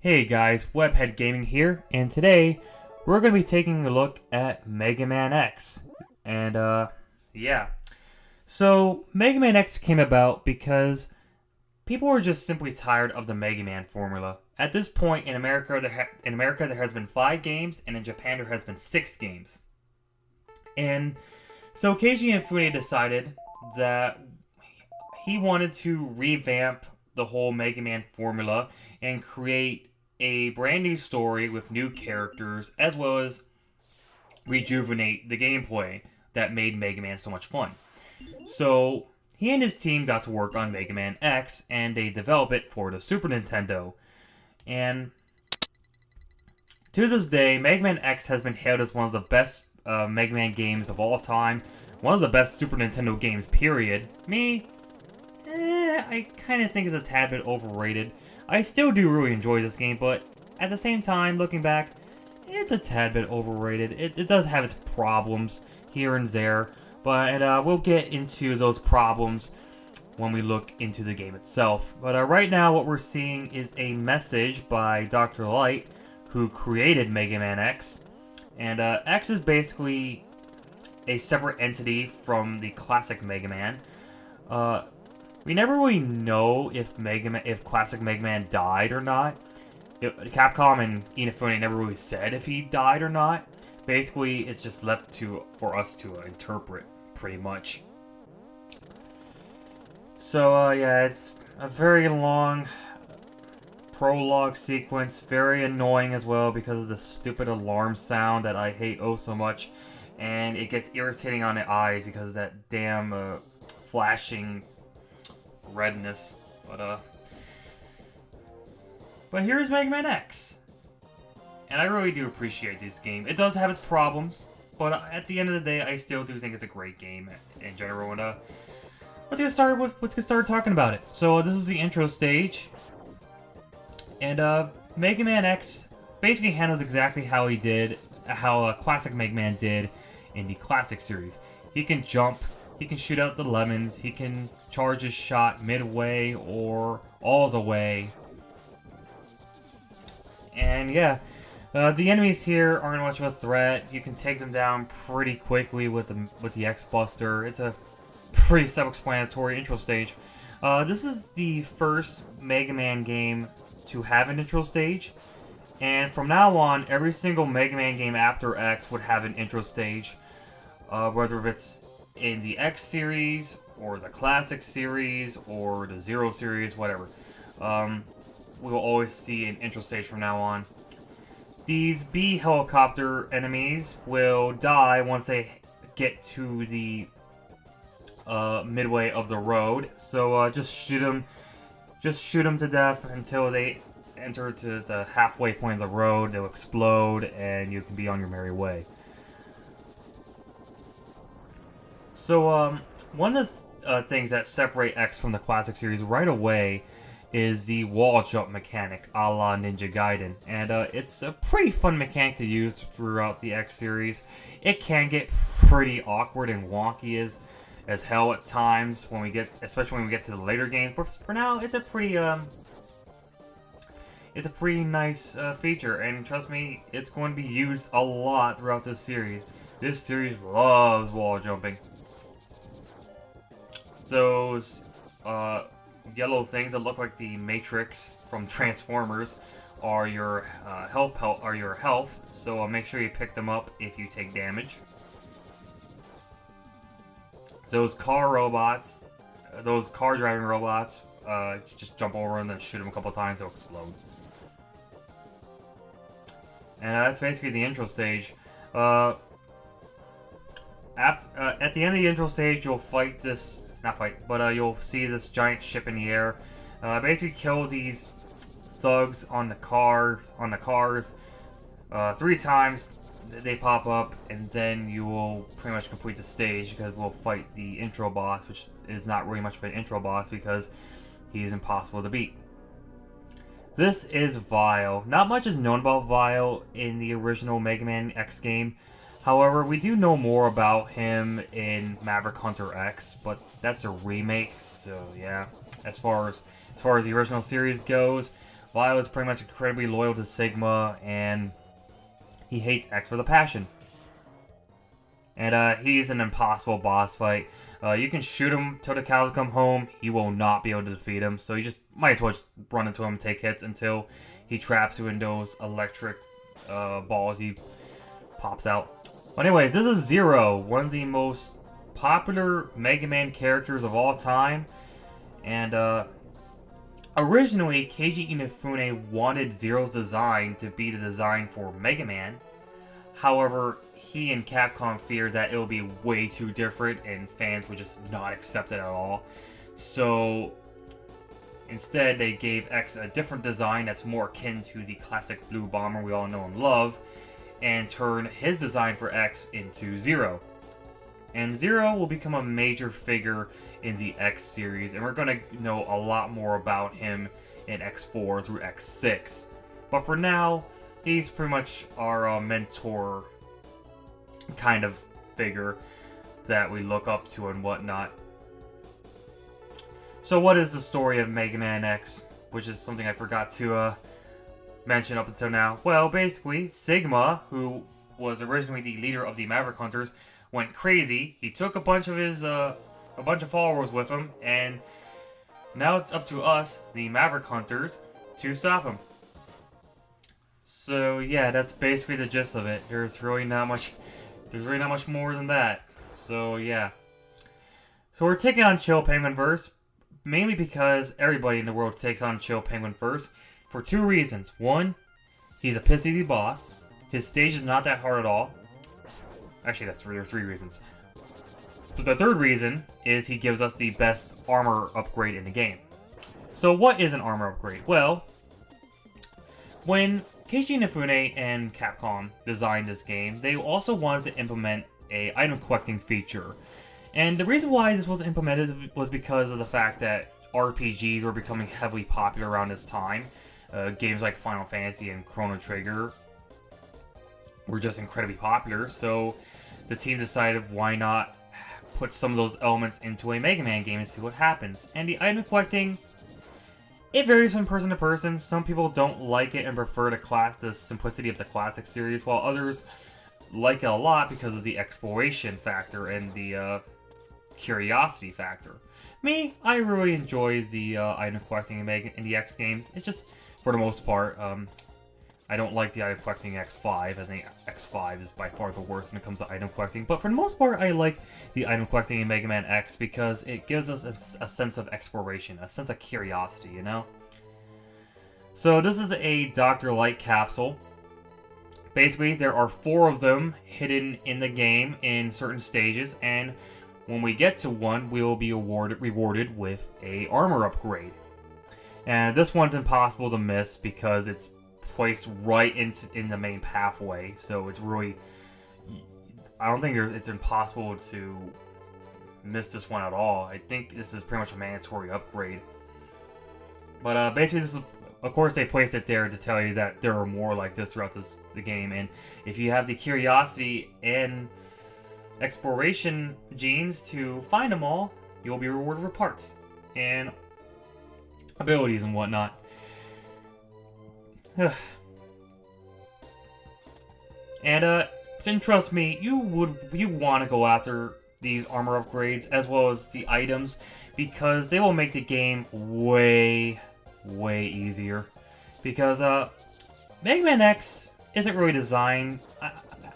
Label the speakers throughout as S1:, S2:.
S1: Hey guys, WebheadGaming here, and today we're going to be taking a look at Mega Man X. And, yeah. So, Mega Man X came about because people were just simply tired of the Mega Man formula. At this point, in America, there has been 5 games, and in Japan there has been 6 games. And so Keiji Inafune decided that he wanted to revamp the whole Mega Man formula and create a brand new story with new characters, as well as rejuvenate the gameplay that made Mega Man so much fun. So he and his team got to work on Mega Man X, and they developed it for the Super Nintendo. And to this day, Mega Man X has been hailed as one of the best Mega Man games of all time, one of the best Super Nintendo games, period. I kind of think it's a tad bit overrated. I still do really enjoy this game, but at the same time, looking back, it's a tad bit overrated. It does have its problems here and there, but we'll get into those problems when we look into the game itself. But right now, what we're seeing is a message by Dr. Light, who created Mega Man X. And X is basically a separate entity from the classic Mega Man. We never really know if classic Mega Man died or not. Capcom and Inafune never really said if he died or not. Basically, it's just left for us to interpret, pretty much. So, yeah, it's a very long prologue sequence. Very annoying as well because of the stupid alarm sound that I hate oh so much. And it gets irritating on the eyes because of that damn flashing redness, but here's Mega Man X, and I really do appreciate this game. It does have its problems, but at the end of the day, I still do think it's a great game in general. And let's get started talking about it. So this is the intro stage, and Mega Man X basically handles exactly how classic Mega Man did in the classic series. He can jump. He can shoot out the lemons, he can charge his shot midway or all the way. And yeah, the enemies here aren't much of a threat. You can take them down pretty quickly with the X-Buster. It's a pretty self-explanatory intro stage. This is the first Mega Man game to have an intro stage. And from now on, every single Mega Man game after X would have an intro stage. Whether it's in the X series, or the Classic series, or the Zero series, whatever. We will always see an intro stage from now on. These B helicopter enemies will die once they get to the midway of the road. So just shoot them to death until they enter to the halfway point of the road. They'll explode, and you can be on your merry way. So, one of the things that separate X from the classic series right away is the wall jump mechanic, a la Ninja Gaiden. And it's a pretty fun mechanic to use throughout the X series. It can get pretty awkward and wonky as hell at times, especially when we get to the later games. But for now, it's a pretty nice feature. And trust me, it's going to be used a lot throughout this series. This series loves wall jumping. Those yellow things that look like the Matrix from Transformers are your health. So make sure you pick them up if you take damage. Those car driving robots, just jump over them and then shoot them a couple times, they'll explode. And that's basically the intro stage. At the end of the intro stage, you'll fight this. You'll see this giant ship in the air. Basically kill these thugs on the cars 3 times. They pop up, and then you will pretty much complete the stage because we'll fight the intro boss, which is not really much of an intro boss because he's impossible to beat. This is Vile. Not much is known about Vile in the original Mega Man X game. However, we do know more about him in Maverick Hunter X, but that's a remake, so yeah. As far as the original series goes, Violet's pretty much incredibly loyal to Sigma, and he hates X with a passion. And he's an impossible boss fight. You can shoot him till the cows come home. He will not be able to defeat him. So you just might as well just run into him and take hits until he traps you in those electric balls he pops out. But anyways, this is Zero, one of the most popular Mega Man characters of all time. And originally, Keiji Inafune wanted Zero's design to be the design for Mega Man. However, he and Capcom feared that it would be way too different and fans would just not accept it at all. So instead, they gave X a different design that's more akin to the classic blue bomber we all know and love, and turned his design for X into Zero. And Zero will become a major figure in the X series, and we're going to know a lot more about him in X4 through X6. But for now, he's pretty much our mentor kind of figure that we look up to and whatnot. So what is the story of Mega Man X? Which is something I forgot to mention up until now. Well, basically, Sigma, who was originally the leader of the Maverick Hunters, went crazy. He took a bunch of followers with him, and now it's up to us, the Maverick Hunters, to stop him. So yeah, that's basically the gist of it. There's really not much more than that. So yeah. So we're taking on Chill Penguinverse, mainly because everybody in the world takes on Chill Penguinverse for two reasons. One, he's a piss easy boss. His stage is not that hard at all. Actually, there's three reasons. The third reason is he gives us the best armor upgrade in the game. So what is an armor upgrade? Well, when Keiji Inafune and Capcom designed this game, they also wanted to implement a item collecting feature. And the reason why this was implemented was because of the fact that RPGs were becoming heavily popular around this time. Games like Final Fantasy and Chrono Trigger were just incredibly popular, so the team decided why not put some of those elements into a Mega Man game and see what happens. And the item collecting, it varies from person to person. Some people don't like it and prefer the simplicity of the classic series, while others like it a lot because of the exploration factor and the curiosity factor. Me, I really enjoy the item collecting in the X games. It's just, for the most part, I don't like the item collecting X5. I think X5 is by far the worst when it comes to item collecting. But for the most part, I like the item collecting in Mega Man X because it gives us a sense of exploration, a sense of curiosity, you know? So this is a Dr. Light capsule. Basically, there are 4 of them hidden in the game in certain stages, and when we get to one, we will be rewarded with a armor upgrade. And this one's impossible to miss because it's placed right in the main pathway, so it's really, I don't think it's impossible to miss this one at all. I think this is pretty much a mandatory upgrade. But basically, this is, of course, they placed it there to tell you that there are more like this throughout the game, and if you have the curiosity and exploration genes to find them all, you'll be rewarded with parts and abilities and whatnot. And trust me, you want to go after these armor upgrades as well as the items because they will make the game way easier. Because Mega Man X isn't really designed.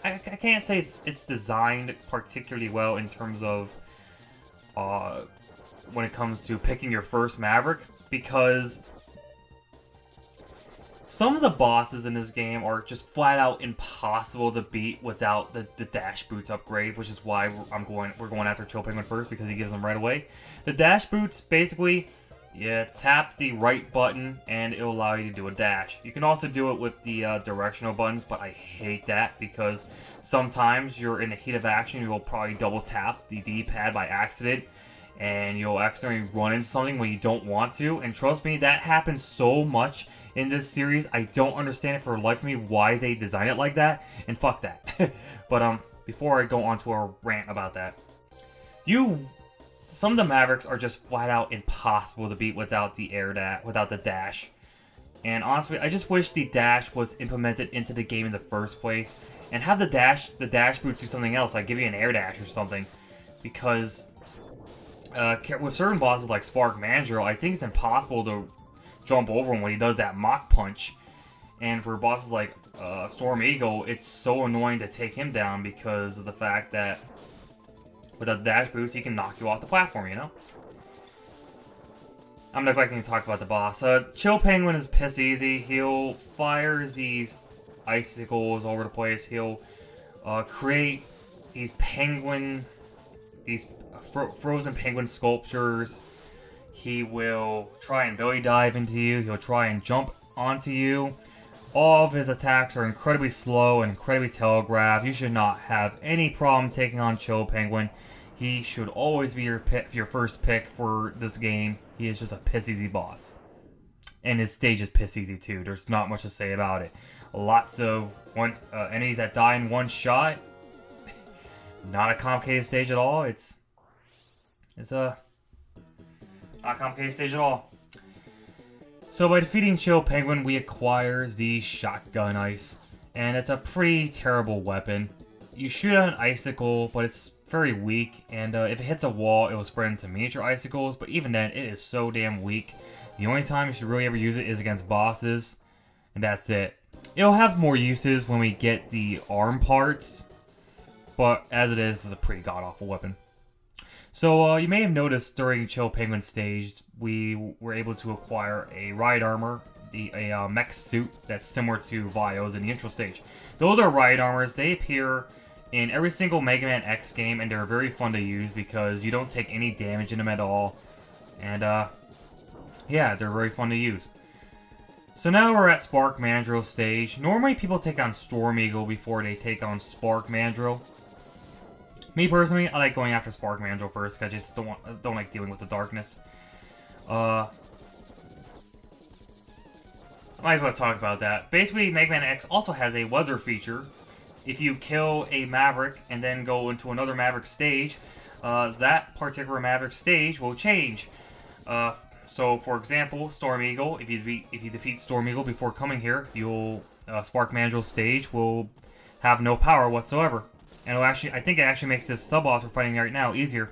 S1: I can't say it's designed particularly well in terms of when it comes to picking your first Maverick, because some of the bosses in this game are just flat out impossible to beat without the Dash Boots upgrade, which is why we're going after Chill Penguin first, because he gives them right away. The Dash Boots, basically, you tap the right button and it'll allow you to do a dash. You can also do it with the directional buttons, but I hate that because sometimes you're in the heat of action, you'll probably double tap the D-pad by accident and you'll accidentally run into something when you don't want to. And trust me, that happens so much in this series. I don't understand it for the life of me why they design it like that, and fuck that. But before I go on to our rant about that, some of the Mavericks are just flat out impossible to beat without the dash. And honestly, I just wish the dash was implemented into the game in the first place, and have the dash boots do something else, like give you an air dash or something. Because with certain bosses like Spark Mandrill, I think it's impossible to jump over him when he does that Mach Punch. And for bosses like Storm Eagle, it's so annoying to take him down because of the fact that without the dash boost, he can knock you off the platform, you know? I'm neglecting to talk about the boss. Chill Penguin is piss easy. He'll fire these icicles all over the place. He'll create these frozen penguin sculptures. He will try and belly dive into you. He'll try and jump onto you. All of his attacks are incredibly slow and incredibly telegraphed. You should not have any problem taking on Chill Penguin. He should always be your first pick for this game. He is just a piss easy boss. And his stage is piss easy too. There's not much to say about it. Lots of enemies that die in one shot. Not a complicated stage at all. It's not a complicated stage at all. So by defeating Chill Penguin, we acquire the Shotgun Ice. And it's a pretty terrible weapon. You shoot out an icicle, but it's very weak. And if it hits a wall, it will spread into miniature icicles. But even then, it is so damn weak. The only time you should really ever use it is against bosses. And that's it. It'll have more uses when we get the arm parts. But as it is, it's a pretty god-awful weapon. So you may have noticed during Chill Penguin stage, we were able to acquire a ride armor, a mech suit that's similar to Vio's in the intro stage. Those are ride armors. They appear in every single Mega Man X game, and they're very fun to use because you don't take any damage in them at all. And yeah, they're very fun to use. So now we're at Spark Mandrill stage. Normally people take on Storm Eagle before they take on Spark Mandrill. Me personally, I like going after Spark Mandrill first because I just don't like dealing with the darkness. I might as well talk about that. Basically, Mega Man X also has a weather feature. If you kill a Maverick and then go into another Maverick stage, that particular Maverick stage will change. So, for example, Storm Eagle. If you defeat Storm Eagle before coming here, Spark Mandrill stage will have no power whatsoever. And I think it actually makes this sub-boss we're fighting right now easier.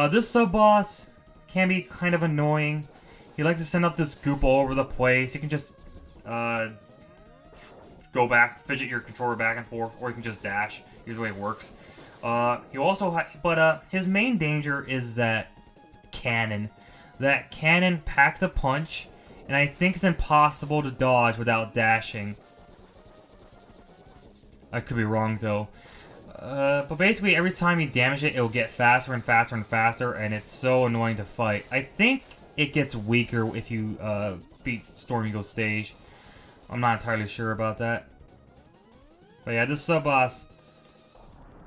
S1: This sub-boss can be kind of annoying. He likes to send up this goop all over the place. You can just go back, fidget your controller back and forth, or you can just dash. Here's the way it works. His main danger is that cannon. That cannon packs a punch, and I think it's impossible to dodge without dashing. I could be wrong though. But basically, every time you damage it, it'll get faster and faster and faster, and it's so annoying to fight. I think it gets weaker if you beat Storm Eagle's stage. I'm not entirely sure about that. But yeah, this sub-boss,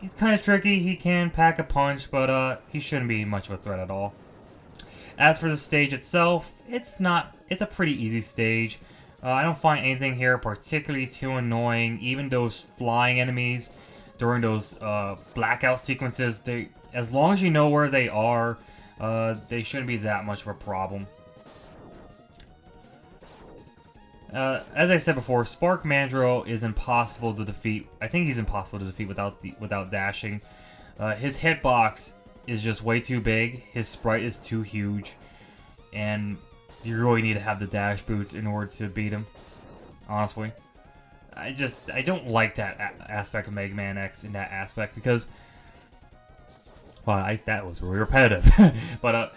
S1: he's kind of tricky. He can pack a punch, but he shouldn't be much of a threat at all. As for the stage itself, it's a pretty easy stage. I don't find anything here particularly too annoying. Even those flying enemies during those blackout sequences, as long as you know where they are, they shouldn't be that much of a problem. As I said before, Spark Mandrill is impossible to defeat. I think he's impossible to defeat without dashing. His hitbox is just way too big. His sprite is too huge, and you really need to have the dash boots in order to beat him. Honestly, I don't like that aspect of Mega Man X in that aspect because, well, that was really repetitive. But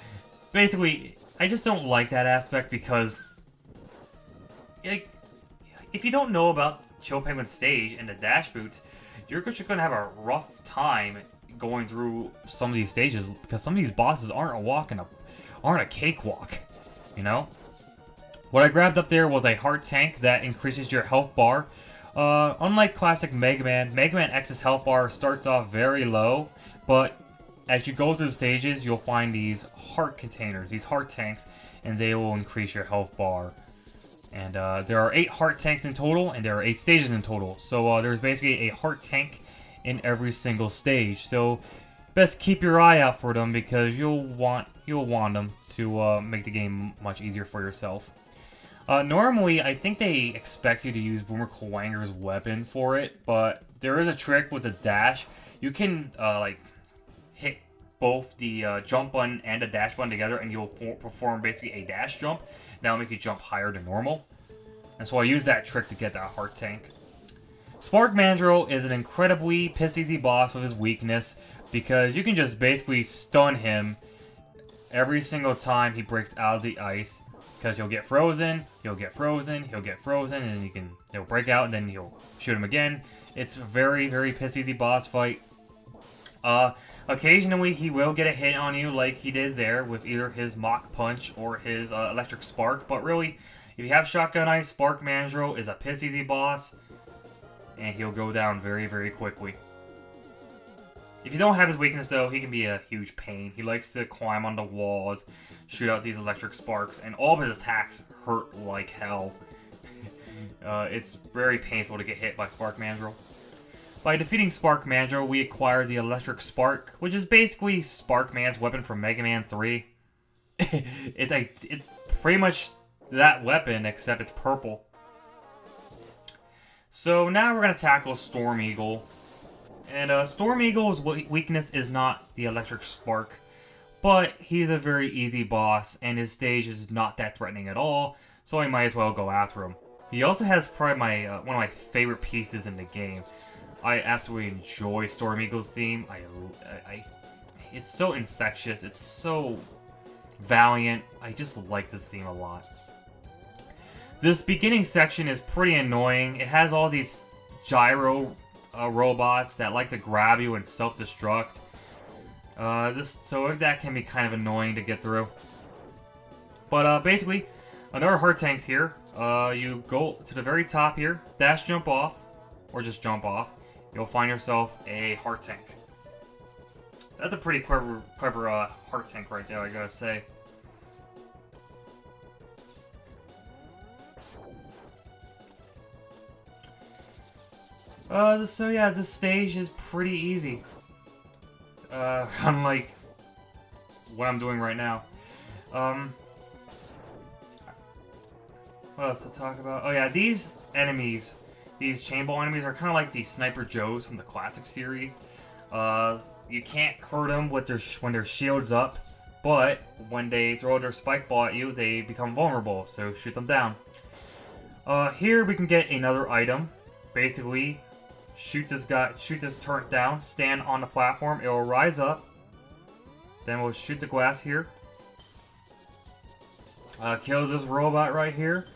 S1: basically, I just don't like that aspect because, like, if you don't know about Chill Penguin's stage and the dash boots, you're just gonna have a rough time going through some of these stages because some of these bosses aren't a cakewalk, you know. What I grabbed up there was a heart tank that increases your health bar. Unlike classic Mega Man X's health bar starts off very low, but as you go through the stages, you'll find these heart containers, these heart tanks, and they will increase your health bar. And there are 8 heart tanks in total, and there are 8 stages in total. So there's basically a heart tank in every single stage. So best keep your eye out for them because you'll want them to make the game much easier for yourself. Normally, I think they expect you to use Boomer Kuwanger's weapon for it, but there is a trick with the dash. You can, like, hit both the jump button and the dash button together, and you'll perform basically a dash jump. That'll make you jump higher than normal. And so I use that trick to get that heart tank. Spark Mandrill is an incredibly piss-easy boss with his weakness, because you can just basically stun him every single time he breaks out of the ice. Because he'll get frozen, he'll get frozen, he'll get frozen, and then he'll break out, and then you'll shoot him again. It's a very, very piss-easy boss fight. Occasionally, he will get a hit on you like he did there with either his Mach Punch or his Electric Spark. But really, if you have Shotgun Ice, Spark Mandrill is a piss-easy boss, and he'll go down very, very quickly. If you don't have his weakness, though, he can be a huge pain. He likes to climb onto walls, shoot out these electric sparks, and all of his attacks hurt like hell. It's very painful to get hit by Spark Mandrill. By defeating Spark Mandrill, we acquire the Electric Spark, which is basically Spark Man's weapon from Mega Man 3. It's pretty much that weapon, except it's purple. So now we're going to tackle Storm Eagle. And Storm Eagle's weakness is not the Electric Spark, but he's a very easy boss, and his stage is not that threatening at all, so I might as well go after him. He also has probably my one of my favorite pieces in the game. I absolutely enjoy Storm Eagle's theme. It's so infectious, it's so valiant. I just like this theme a lot. This beginning section is pretty annoying. It has all these gyro robots that like to grab you and self-destruct. So that can be kind of annoying to get through. But basically, another heart tank's here. You go to the very top here, dash jump off, or just jump off. You'll find yourself a heart tank. That's a pretty clever heart tank right there, I gotta say. So yeah, this stage is pretty easy. Unlike what I'm doing right now. What else to talk about? Oh yeah, these enemies, these chainball enemies are kind of like the Sniper Joes from the classic series. You can't hurt them with when their shield's up, but when they throw their spike ball at you, they become vulnerable, so shoot them down. Here we can get another item. Basically, shoot this turret down, stand on the platform, it will rise up. Then we'll shoot the glass here. Kills this robot right here,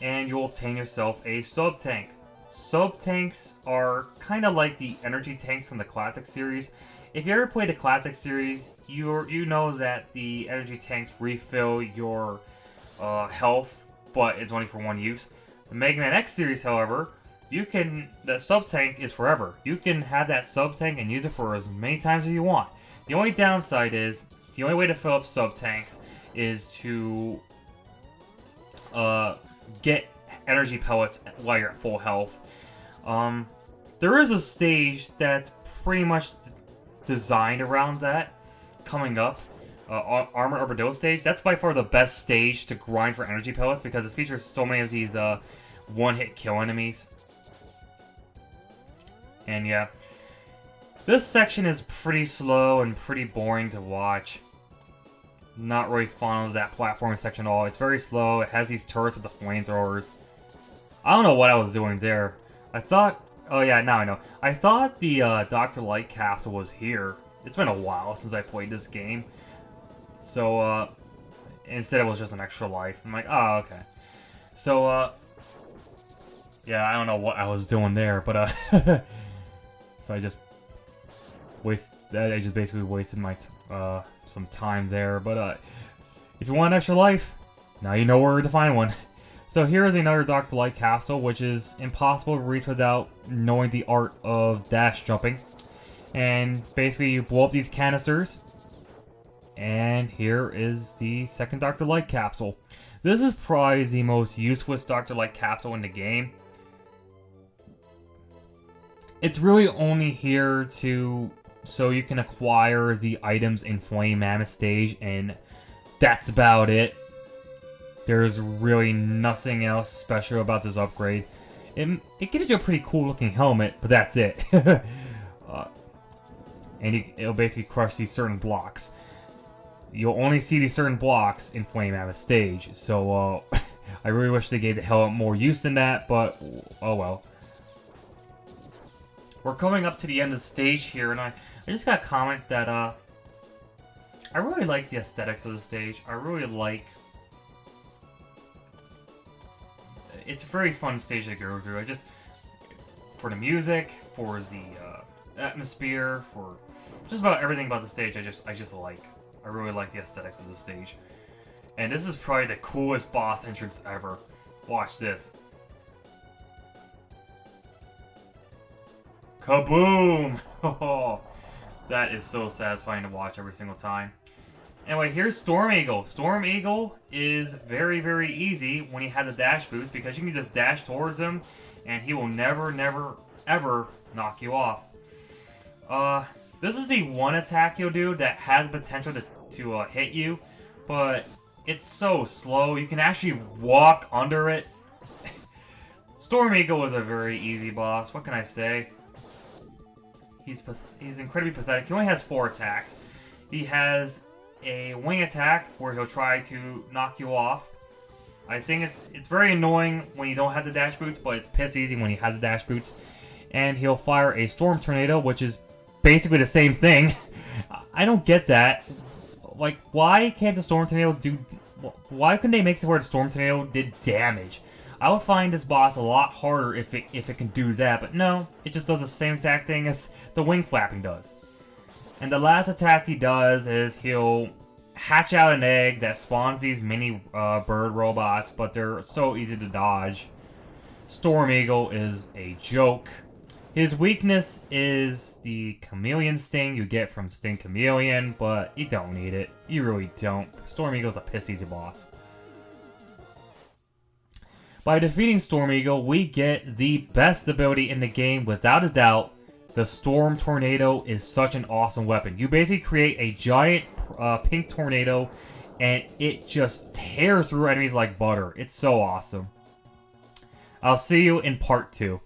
S1: and you'll obtain yourself a sub-tank. Sub-tanks are kind of like the energy tanks from the classic series. If you ever played the classic series, you know that the energy tanks refill your health, but it's only for one use. The Mega Man X series, however, the sub-tank is forever. You can have that sub-tank and use it for as many times as you want. The only downside is, the only way to fill up sub-tanks is to get energy pellets while you're at full health. There is a stage that's pretty much designed around that coming up. Armored Armadillo stage. That's by far the best stage to grind for energy pellets because it features so many of these one-hit kill enemies. And yeah, this section is pretty slow and pretty boring to watch. Not really fond of that platforming section at all. It's very slow. It has these turrets with the flamethrowers. I don't know what I was doing there. I thought... Oh yeah, now I know. I thought the Dr. Light capsule was here. It's been a while since I played this game. So, instead it was just an extra life. I'm like, oh, okay. So, yeah, I don't know what I was doing there, but, so I just basically wasted my some time there. But if you want an extra life, now you know where to find one. So here is another Dr. Light capsule, which is impossible to reach without knowing the art of dash jumping. And basically you blow up these canisters, and here is the second Dr. Light capsule. This is probably the most useless Dr. Light capsule in the game. It's really only here so you can acquire the items in Flame Mammoth stage, and that's about it. There's really nothing else special about this upgrade. It gives you a pretty cool looking helmet, but that's it. And it'll basically crush these certain blocks. You'll only see these certain blocks in Flame out of stage, so I really wish they gave the helmet more use than that, but oh well. We're coming up to the end of the stage here, and I just got a comment that I really like the aesthetics of the stage. I really like... It's a very fun stage to go through. For the music, for the atmosphere, for just about everything about the stage, I just like. I really like the aesthetics of the stage. And this is probably the coolest boss entrance ever. Watch this. Kaboom! Oh, that is so satisfying to watch every single time. Anyway, here's Storm Eagle. Storm Eagle is very, very easy when he has a dash boost because you can just dash towards him and he will never, never, ever knock you off. This is the one attack you'll do that has potential to hit you, but it's so slow. You can actually walk under it. Storm Eagle is a very easy boss. What can I say? He's incredibly pathetic. He only has 4 attacks. He has a wing attack where he'll try to knock you off. I think it's very annoying when you don't have the dash boots, but it's piss easy when he has the dash boots. And he'll fire a storm tornado, which is basically the same thing. I don't get that. Like, why can't the storm tornado do... Why couldn't they make it where the storm tornado did damage? I would find this boss a lot harder if it can do that, but no, it just does the same exact thing as the wing flapping does. And the last attack he does is he'll hatch out an egg that spawns these mini bird robots, but they're so easy to dodge. Storm Eagle is a joke. His weakness is the chameleon sting you get from Sting Chameleon, but you don't need it. You really don't. Storm Eagle's a piss easy boss. By defeating Storm Eagle, we get the best ability in the game without a doubt. The Storm Tornado is such an awesome weapon. You basically create a giant pink tornado and it just tears through enemies like butter. It's so awesome. I'll see you in part 2.